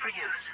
for use.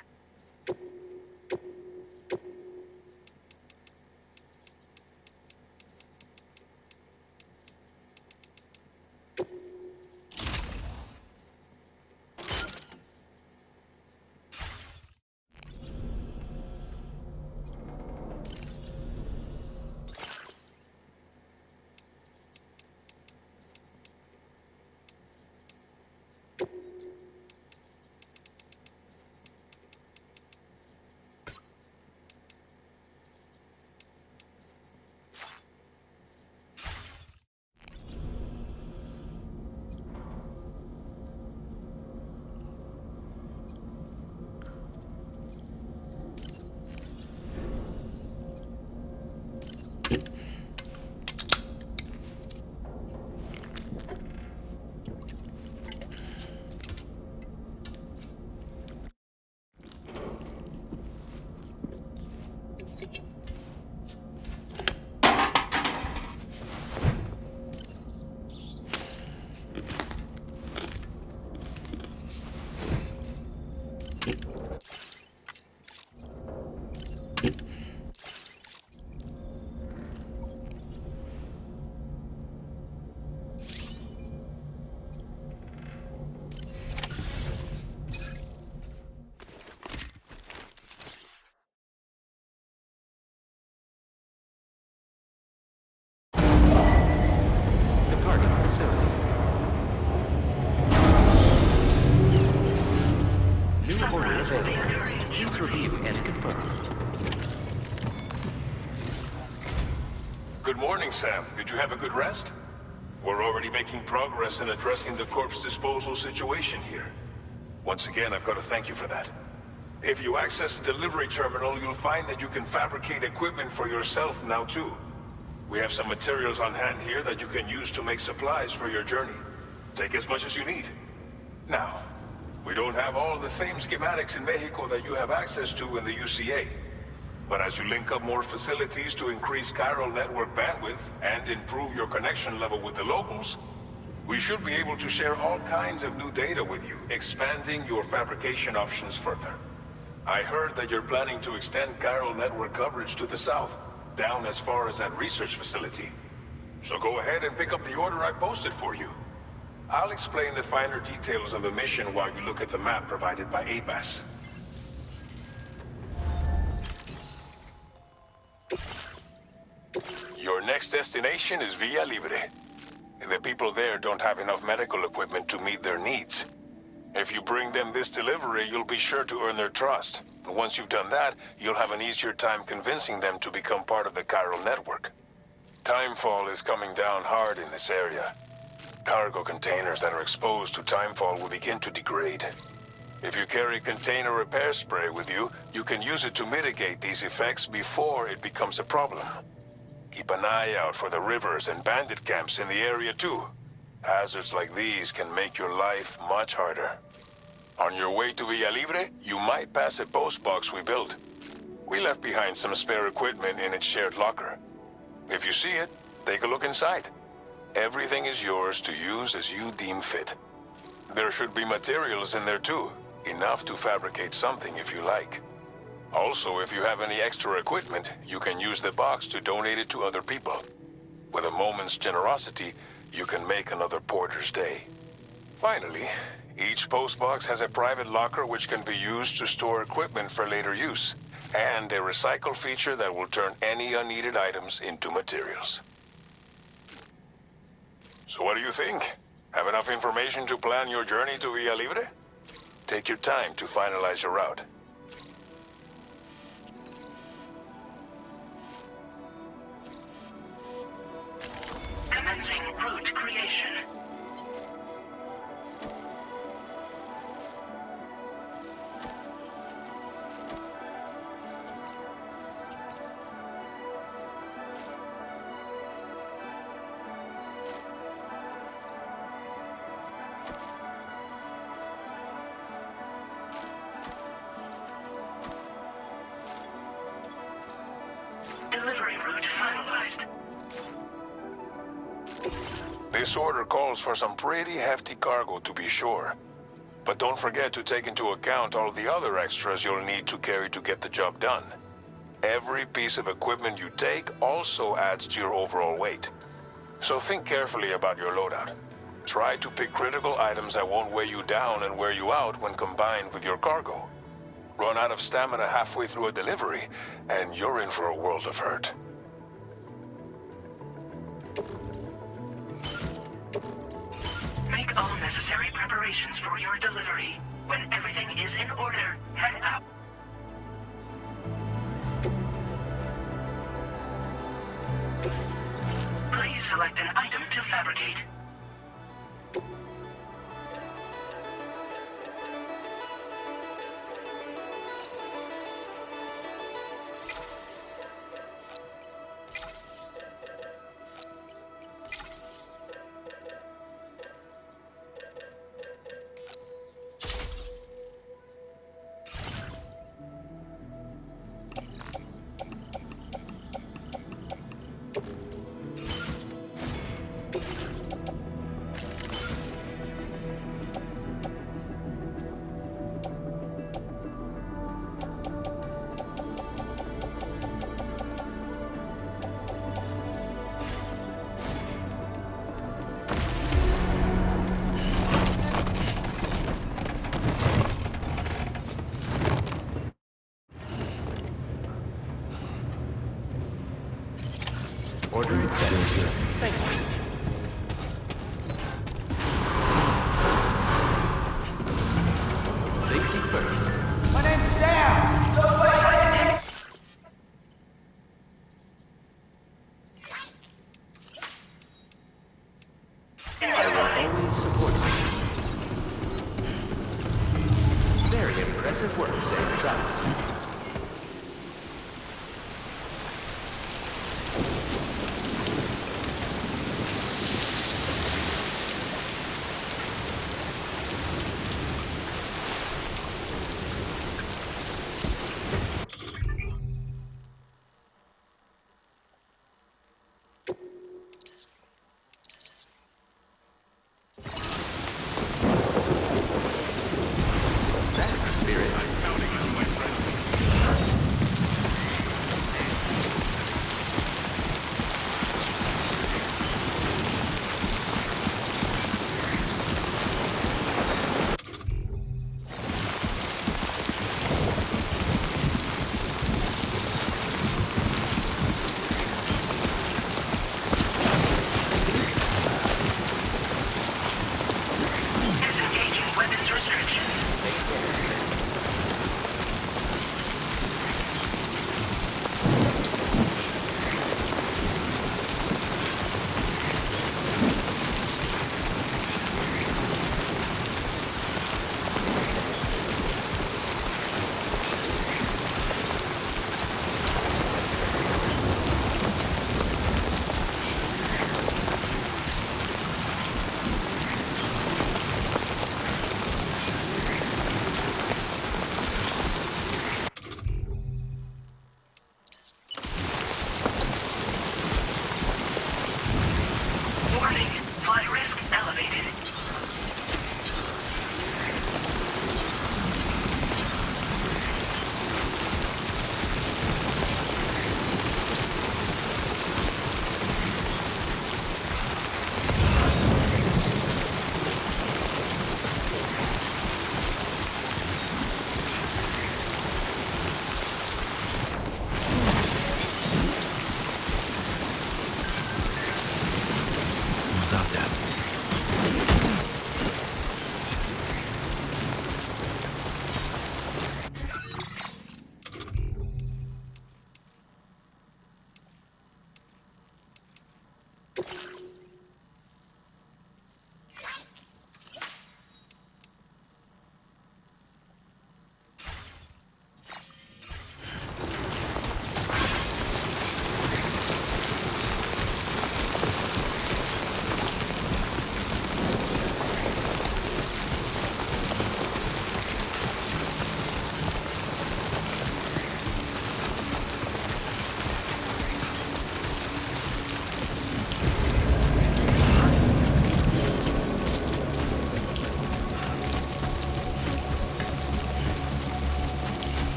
Please review and confirm. Good morning, Sam. Did you have a good rest? We're already making progress in addressing the corpse disposal situation here. Once again, I've got to thank you for that. If you access the delivery terminal, you'll find that you can fabricate equipment for yourself now too. We have some materials on hand here that you can use to make supplies for your journey. Take as much as you need. Now, we don't have all the same schematics in Mexico that you have access to in the UCA. But as you link up more facilities to increase chiral network bandwidth and improve your connection level with the locals, we should be able to share all kinds of new data with you, expanding your fabrication options further. I heard that you're planning to extend chiral network coverage to the south, down as far as that research facility. So go ahead and pick up the order I posted for you. I'll explain the finer details of the mission while you look at the map provided by ABAS. Your next destination is Villa Libre. The people there don't have enough medical equipment to meet their needs. If you bring them this delivery, you'll be sure to earn their trust. And once you've done that, you'll have an easier time convincing them to become part of the chiral network. Timefall is coming down hard in this area. Cargo containers that are exposed to timefall will begin to degrade. If you carry container repair spray with you, you can use it to mitigate these effects before it becomes a problem. Keep an eye out for the rivers and bandit camps in the area too. Hazards like these can make your life much harder. On your way to Villa Libre, you might pass a post box we built. We left behind some spare equipment in its shared locker. If you see it, take a look inside. Everything is yours to use as you deem fit. There should be materials in there too, enough to fabricate something if you like. Also, if you have any extra equipment, you can use the box to donate it to other people. With a moment's generosity, you can make another porter's day. Finally, each postbox has a private locker which can be used to store equipment for later use, and a recycle feature that will turn any unneeded items into materials. So what do you think? Have enough information to plan your journey to Villa Libre? Take your time to finalize your route. Commencing route creation. Delivery route finalized. This order calls for some pretty hefty cargo to be sure. But don't forget to take into account all the other extras you'll need to carry to get the job done. Every piece of equipment you take also adds to your overall weight. So think carefully about your loadout. Try to pick critical items that won't weigh you down and wear you out when combined with your cargo. Run out of stamina halfway through a delivery, and you're in for a world of hurt. Make all necessary preparations for your delivery. When everything is in order, head out. Please select an item to fabricate. Order accepted. Thank you. Safety first. My name's Sam! Go away! I will always support you. Very impressive work, Sam.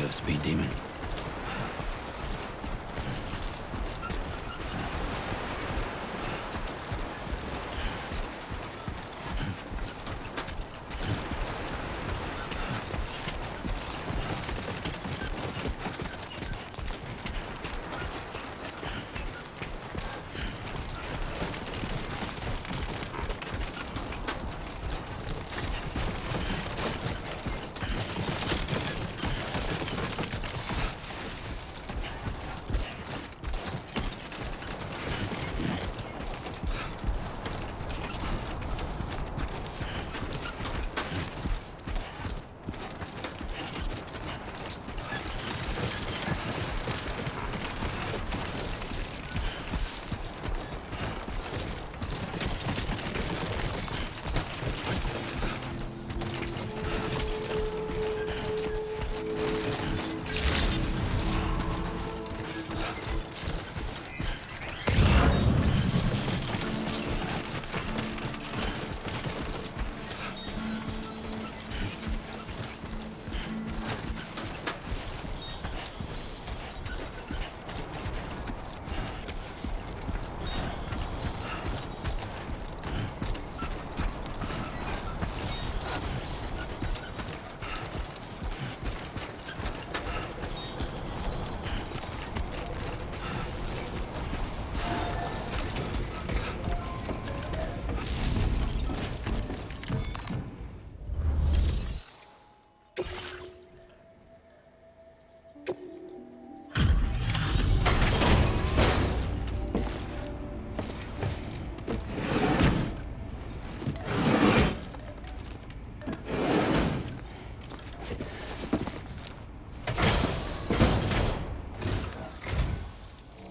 the speed demon.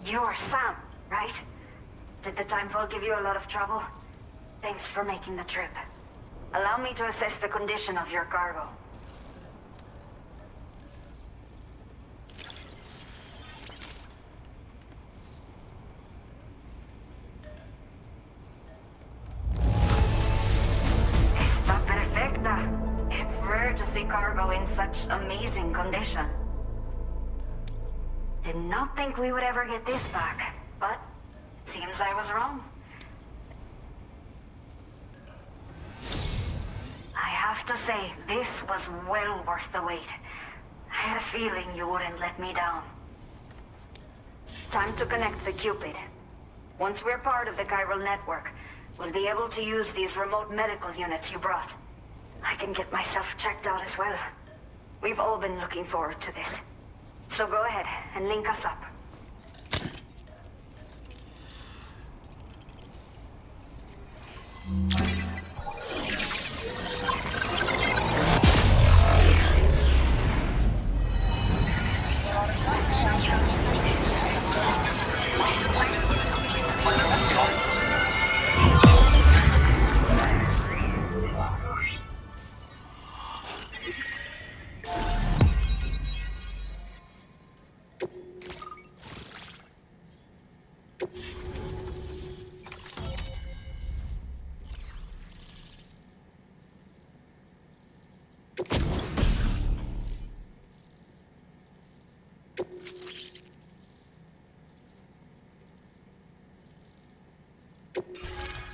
You're Sam, right? Did the timefall give you a lot of trouble? Thanks for making the trip. Allow me to assess the condition of your cargo. Está perfecta. It's rare to see cargo in such amazing condition. Did not think we would ever get this back, but seems I was wrong. I have to say, this was well worth the wait. I had a feeling you wouldn't let me down. Time to connect the Cupid. Once we're part of the chiral network, we'll be able to use these remote medical units you brought. I can get myself checked out as well. We've all been looking forward to this. So go ahead and link us up.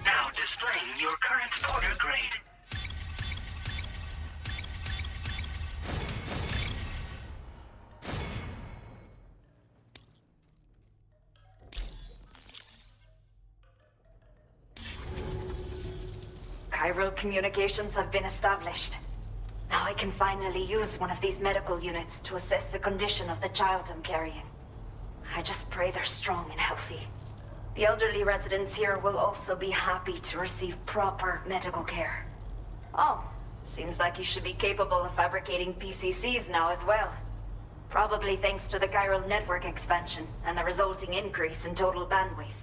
Now displaying your current order grade. Chiral communications have been established. Now I can finally use one of these medical units to assess the condition of the child I'm carrying. I just pray they're strong and healthy. The elderly residents here will also be happy to receive proper medical care. Oh, seems like you should be capable of fabricating PCCs now as well. Probably thanks to the chiral network expansion and the resulting increase in total bandwidth.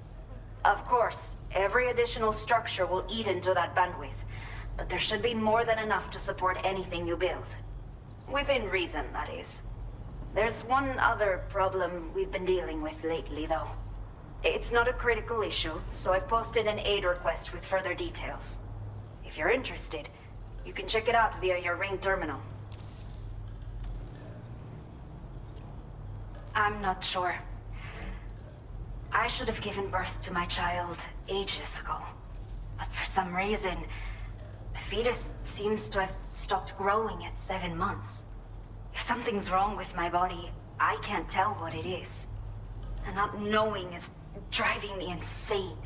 Of course, every additional structure will eat into that bandwidth, but there should be more than enough to support anything you build. Within reason, that is. There's one other problem we've been dealing with lately, though. It's not a critical issue, so I've posted an aid request with further details. If you're interested, you can check it out via your Ring terminal. I'm not sure. I should have given birth to my child ages ago. But for some reason, the fetus seems to have stopped growing at 7 months. If something's wrong with my body, I can't tell what it is. And not knowing is driving me insane.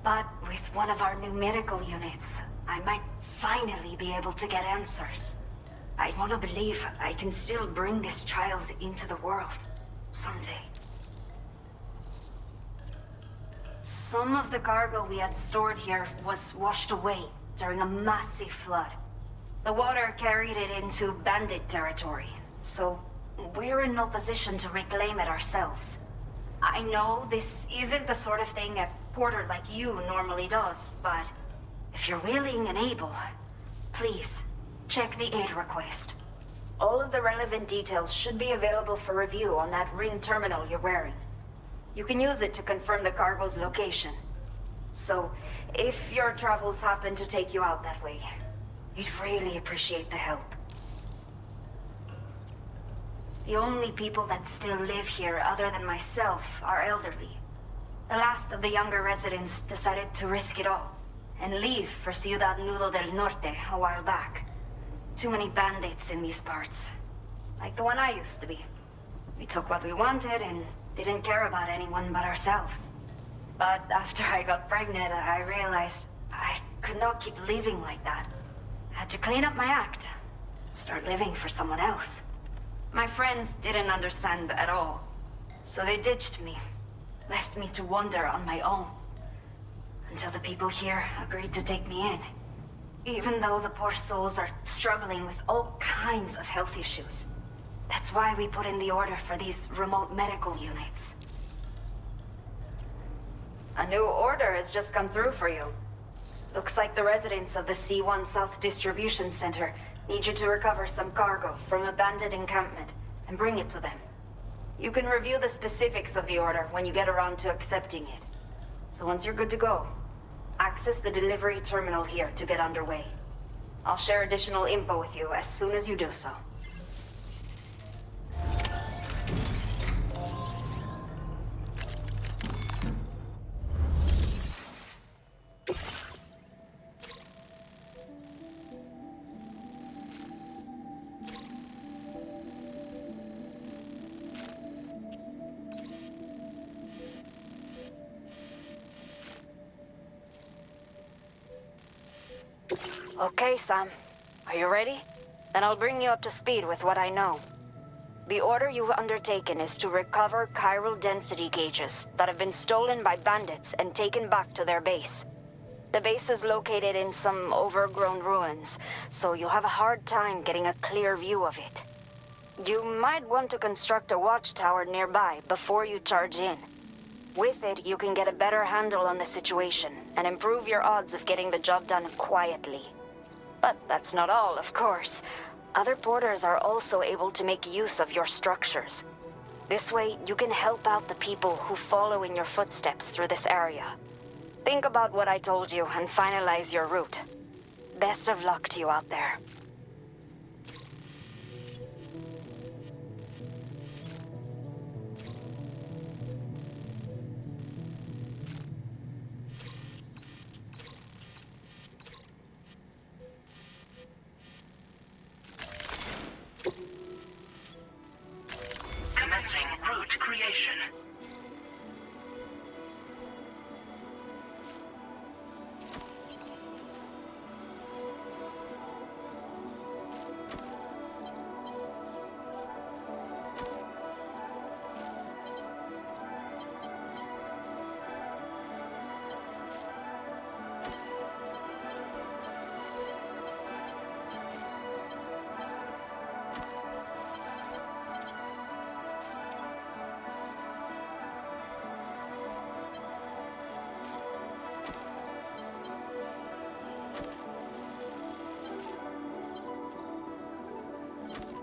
But with one of our new medical units, I might finally be able to get answers. I want to believe I can still bring this child into the world someday. Some of the cargo we had stored here was washed away during a massive flood. The water carried it into bandit territory, so we're in no position to reclaim it ourselves. I know this isn't the sort of thing a porter like you normally does, but if you're willing and able, please, check the aid request. All of the relevant details should be available for review on that ring terminal you're wearing. You can use it to confirm the cargo's location. So, if your travels happen to take you out that way, we'd really appreciate the help. The only people that still live here other than myself are elderly. The last of the younger residents decided to risk it all and leave for Ciudad Nudo del Norte a while back. Too many bandits in these parts. Like the one I used to be. We took what we wanted and didn't care about anyone but ourselves. But after I got pregnant, I realized I could not keep living like that. I had to clean up my act. Start living for someone else. My friends didn't understand at all. So they ditched me. Left me to wander on my own. Until the people here agreed to take me in. Even though the poor souls are struggling with all kinds of health issues. That's why we put in the order for these remote medical units. A new order has just come through for you. Looks like the residents of the C1 South Distribution Center need you to recover some cargo from a bandit encampment and bring it to them. You can review the specifics of the order when you get around to accepting it. So once you're good to go, access the delivery terminal here to get underway. I'll share additional info with you as soon as you do so. Okay, Sam. Are you ready? Then I'll bring you up to speed with what I know. The order you've undertaken is to recover chiral density gauges that have been stolen by bandits and taken back to their base. The base is located in some overgrown ruins, so you'll have a hard time getting a clear view of it. You might want to construct a watchtower nearby before you charge in. With it, you can get a better handle on the situation and improve your odds of getting the job done quietly. But that's not all, of course. Other porters are also able to make use of your structures. This way, you can help out the people who follow in your footsteps through this area. Think about what I told you and finalize your route. Best of luck to you out there. Commencing route creation.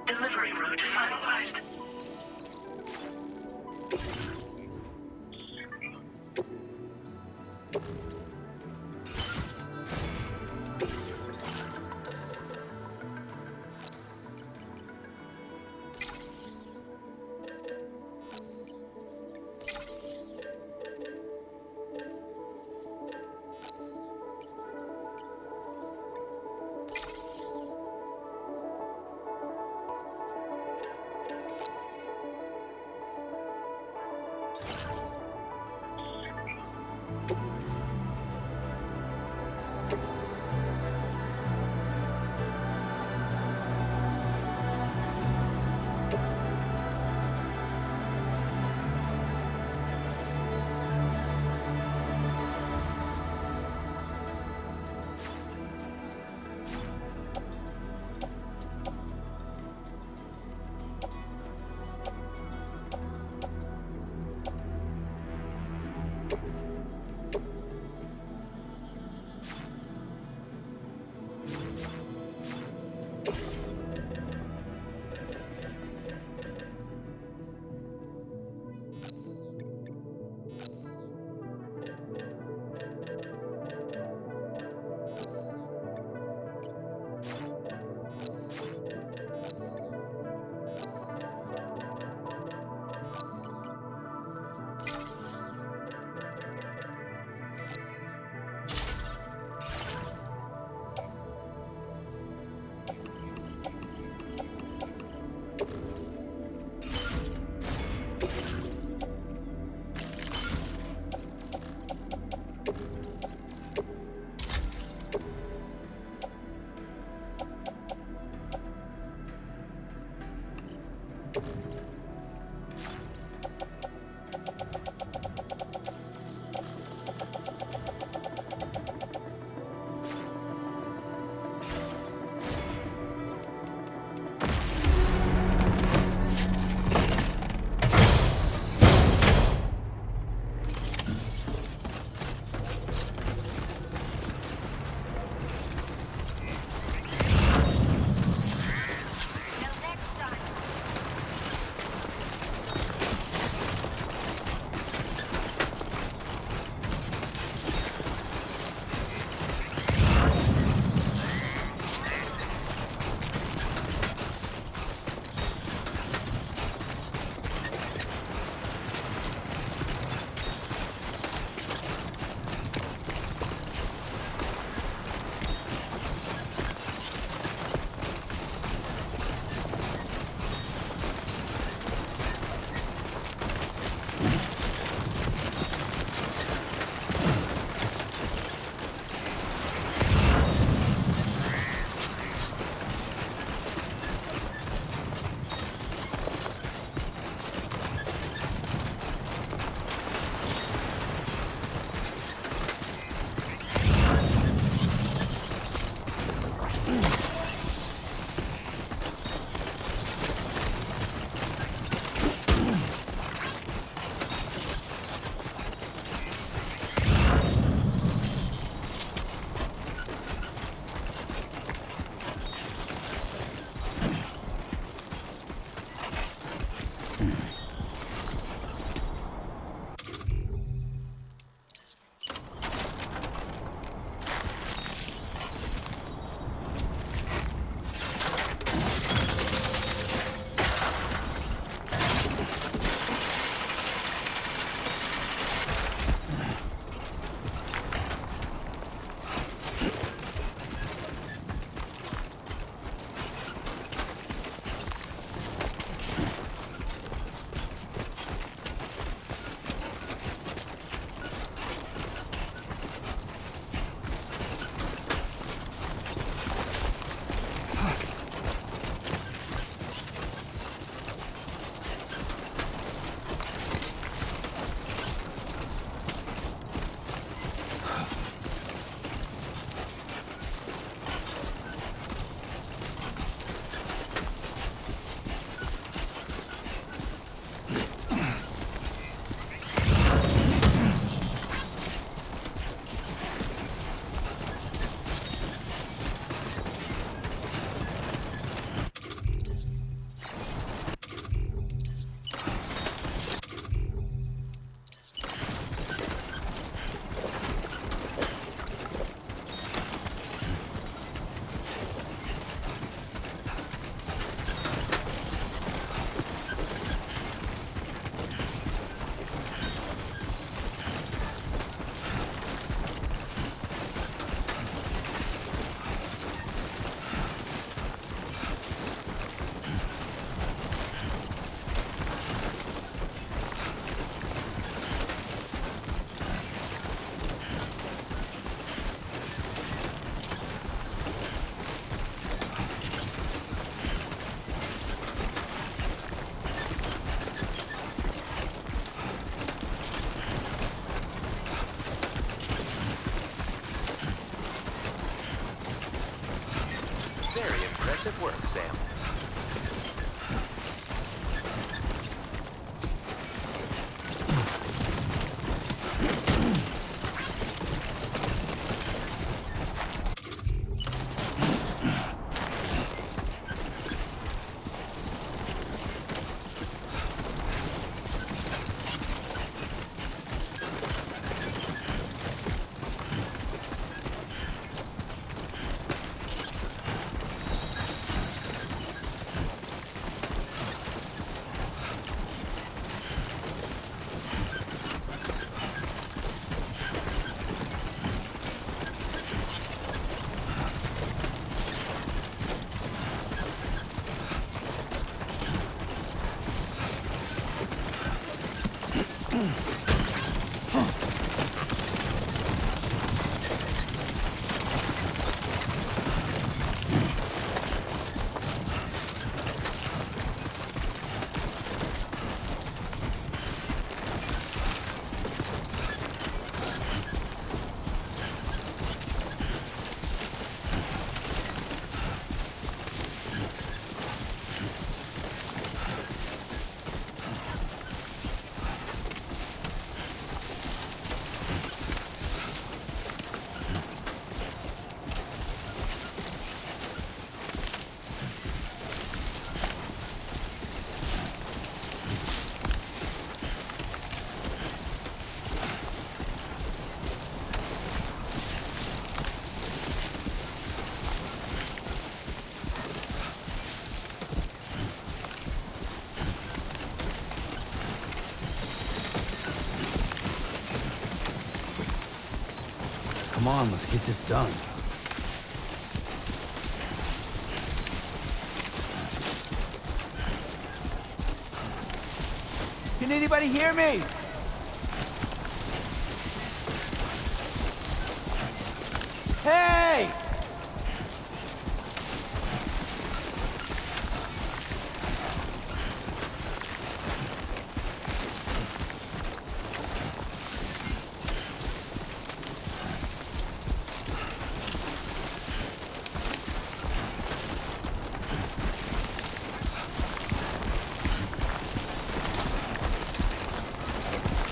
Delivery route finalized. Come on, let's get this done. Can anybody hear me? Hey!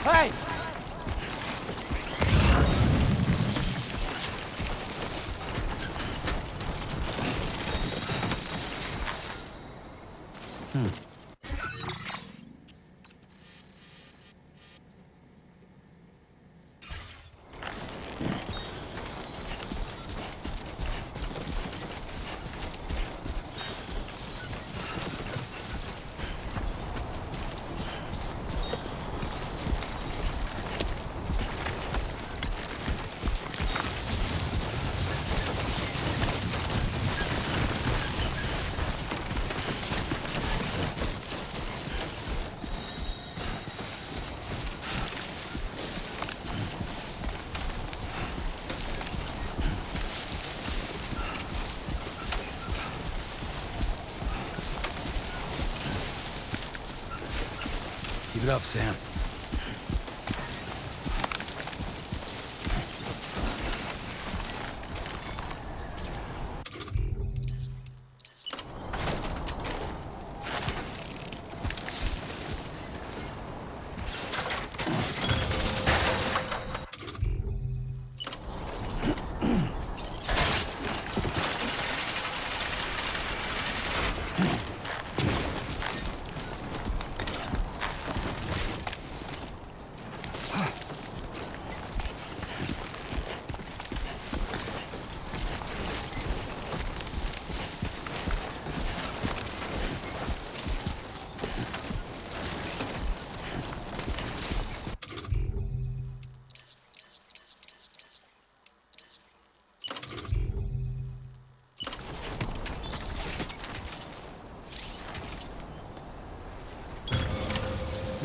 Hey! Keep it up, Sam.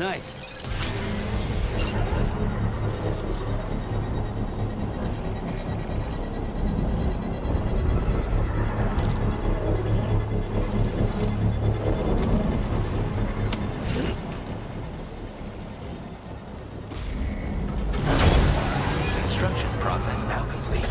Nice. Construction process now complete.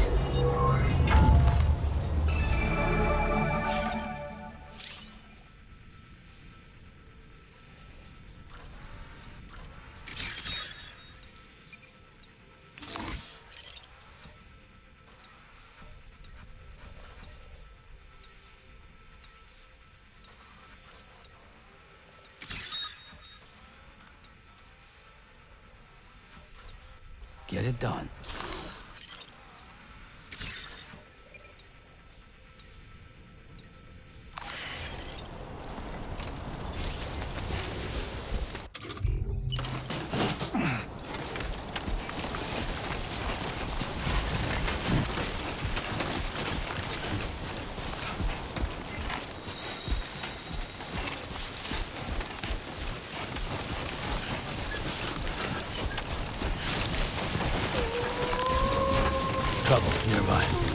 Get it done. nearby.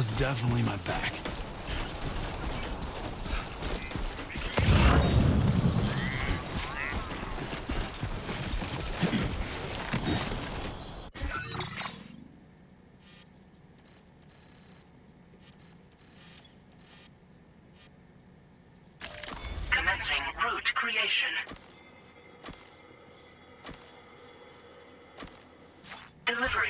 was definitely my back. Commencing route creation. Delivery.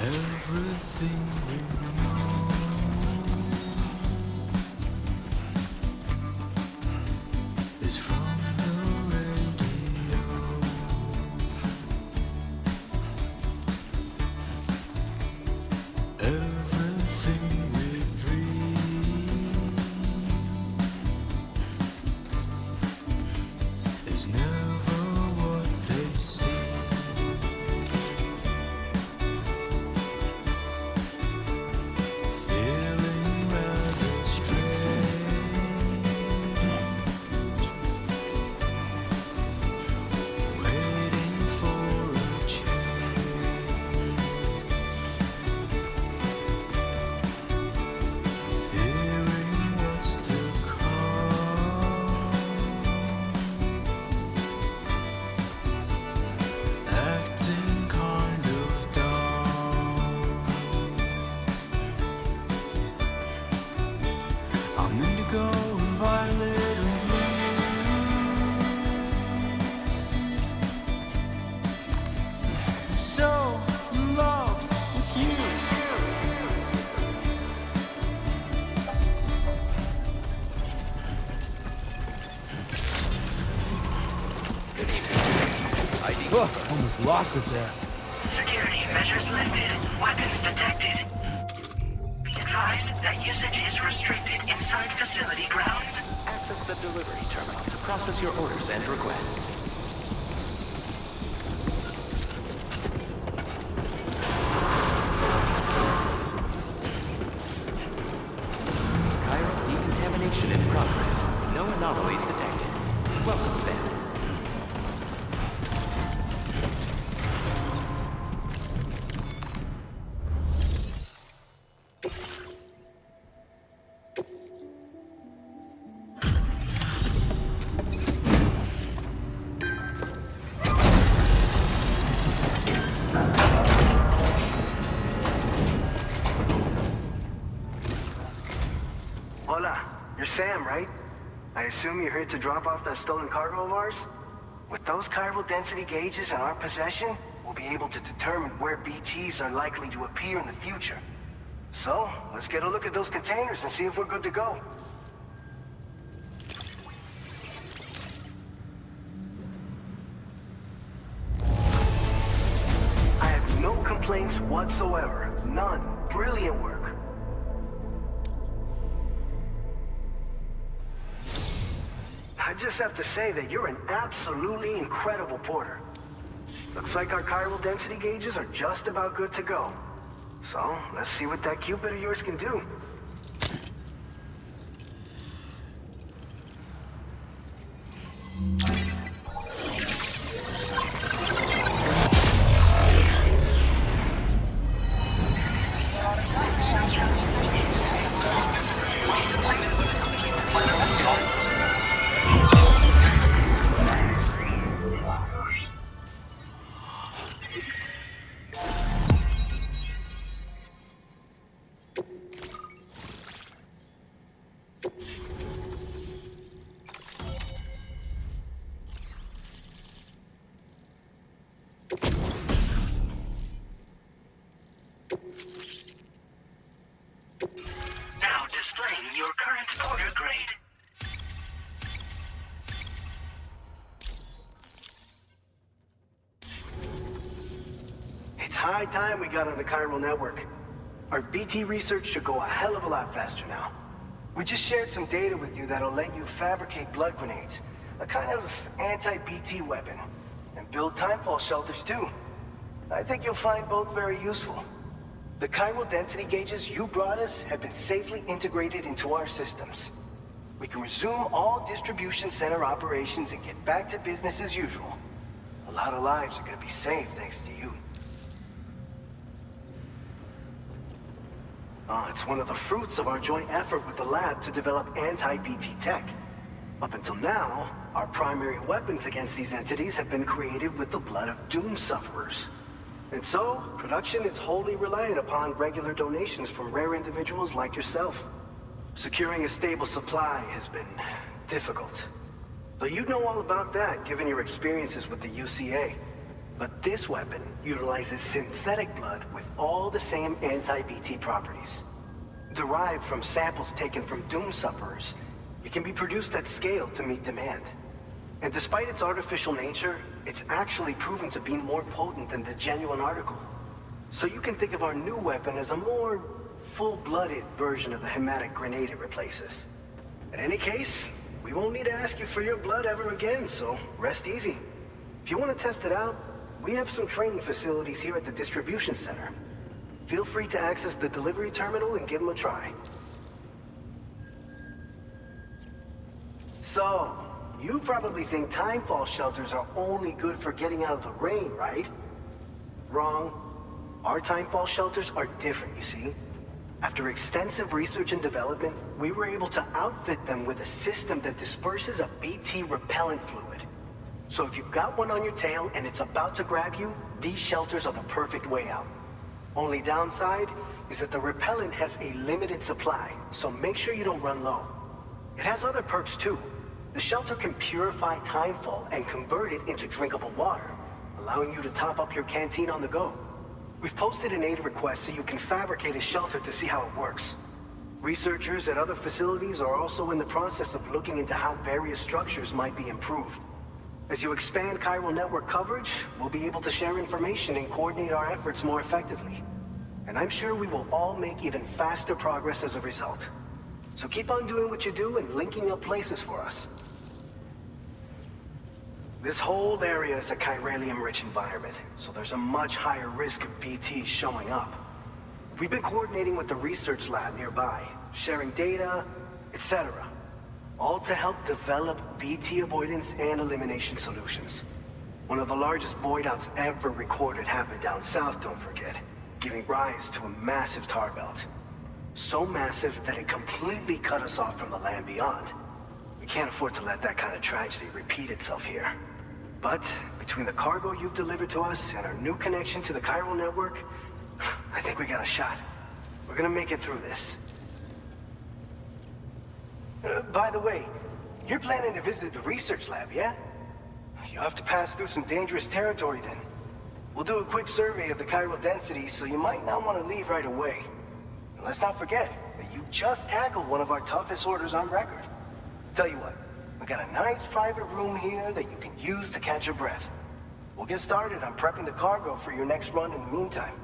Everything we know is from the radio. Everything we dream is never what they seem. Feeling rather strange, waiting for a change, fearing what's to come, acting kind of dumb. I'm indigo and violet and blue. I'm so in love with you. Almost lost it there. Security measures lifted. Weapons detected. Be advised that usage is restricted inside facility grounds. Access the delivery terminal to process your orders and requests. Chiral decontamination in progress. No anomalies detected. Welcome, Sam. Hola, you're Sam, right? I assume you're here to drop off that stolen cargo of ours? With those chiral density gauges in our possession, we'll be able to determine where BTs are likely to appear in the future. So, let's get a look at those containers and see if we're good to go. I have no complaints whatsoever. None. Brilliant work. I just have to say that you're an absolutely incredible porter. Looks like our chiral density gauges are just about good to go. So, let's see what that Cupid of yours can do. Now displaying your current porter grade. It's high time we got on the chiral network. Our BT research should go a hell of a lot faster now. We just shared some data with you that'll let you fabricate blood grenades, a kind of anti-BT weapon, and build timefall shelters too. I think you'll find both very useful. The chiral density gauges you brought us have been safely integrated into our systems. we can resume all distribution center operations and get back to business as usual. A lot of lives are gonna be saved thanks to you. It's one of the fruits of our joint effort with the lab to develop anti-BT tech. Up until now, our primary weapons against these entities have been created with the blood of doom sufferers. And so, production is wholly reliant upon regular donations from rare individuals like yourself. Securing a stable supply has been difficult. Though you'd know all about that, given your experiences with the UCA. But this weapon utilizes synthetic blood with all the same anti-BT properties. Derived from samples taken from doom sufferers, it can be produced at scale to meet demand. And despite its artificial nature, it's actually proven to be more potent than the genuine article. So you can think of our new weapon as a more full-blooded version of the hematic grenade it replaces. In any case, we won't need to ask you for your blood ever again, so rest easy. If you want to test it out, we have some training facilities here at the distribution center. Feel free to access the delivery terminal and give them a try. So, you probably think timefall shelters are only good for getting out of the rain, right? Wrong. Our timefall shelters are different, you see. After extensive research and development, we were able to outfit them with a system that disperses a BT repellent fluid. So if you've got one on your tail and it's about to grab you, these shelters are the perfect way out. Only downside is that the repellent has a limited supply, so make sure you don't run low. It has other perks too. The shelter can purify timefall and convert it into drinkable water, allowing you to top up your canteen on the go. We've posted an aid request so you can fabricate a shelter to see how it works. Researchers at other facilities are also in the process of looking into how various structures might be improved. As you expand chiral network coverage, we'll be able to share information and coordinate our efforts more effectively. And I'm sure we will all make even faster progress as a result. So keep on doing what you do and linking up places for us. This whole area is a chiralium-rich environment, so there's a much higher risk of BTs showing up. We've been coordinating with the research lab nearby, sharing data, etc. All to help develop BT avoidance and elimination solutions. One of the largest void outs ever recorded happened down south, don't forget, giving rise to a massive tar belt. So massive that it completely cut us off from the land beyond. We can't afford to let that kind of tragedy repeat itself here. But between the cargo you've delivered to us and our new connection to the chiral network, I think we got a shot. We're gonna make it through this. By the way, you're planning to visit the research lab, yeah? You'll have to pass through some dangerous territory then. We'll do a quick survey of the chiral density, so you might not want to leave right away. And let's not forget that you just tackled one of our toughest orders on record. Tell you what, we got a nice private room here that you can use to catch your breath. We'll get started on prepping the cargo for your next run in the meantime.